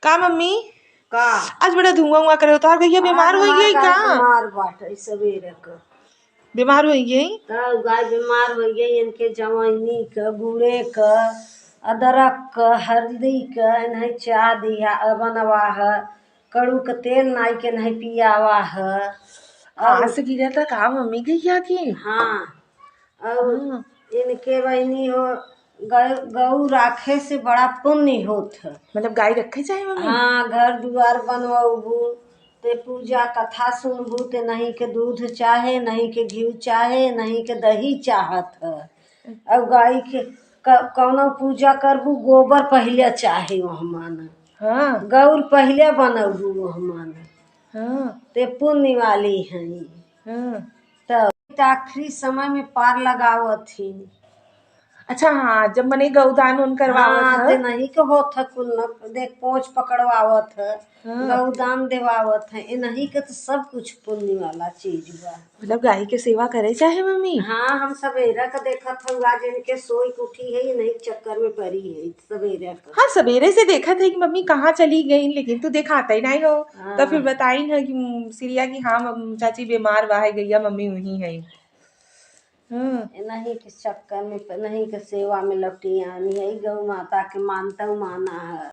का मम्मी का आज बड़ा धुआं करे तो गैया बीमार हो गई का? बीमार बाटे सवेरे का बीमार हो गई तब गाय बीमार हो गई। इनके जवानी का गुड़े का अदरक का हल्दी का नहीं चाह दिया बनवा है। कड़ू का तेल नाई के नहीं पियावा है। कहाँ से गिरा था का मम्मी गैया की? हाँ और इनके बहनी हो गऊ राखे से बड़ा पुण्य होत है। मतलब गाय रखे जाए मम्मी? हाँ घर द्वार बनवाबू ते पूजा कथा सुनबू ते नहीं के दूध चाहे नहीं के घी चाहे नहीं के दही चाहत है। अब गाय के कौनो पूजा करबू गोबर पहले चाहे वहाँ माना। हाँ गौर पहले बनबू वहाँ माना। हाँ ते पुण्य वाली हैं। हाँ। तब आखिरी समय में पार लगावत थी। अच्छा हाँ जब मने गौदान उन करवावत हाँ है ते नहीं के होत है कुल न देख पोंछ पकड़वावत है। हाँ। गौदान देवावत है। ये नहीं के तो सब कुछ पुण्य वाला चीज बा। मतलब गाय के सेवा करे चाहे मम्मी? हाँ हम सवेरा का देखत हूँ आज इनके सोई के उठी है। ये नहीं चक्कर में पड़ी है सवेरा का। हाँ सवेरे से देखा था कि मम्मी कहाँ चली गई लेकिन तू दिखाता ही नहीं हो। हाँ। तो फिर बताई है कि सिरिया की हाँ चाची बीमार बा है गैया मम्मी वही है। नहीं के चक्कर में नहीं के सेवा में लपटी आनी है। गौ माता के मानता माना है।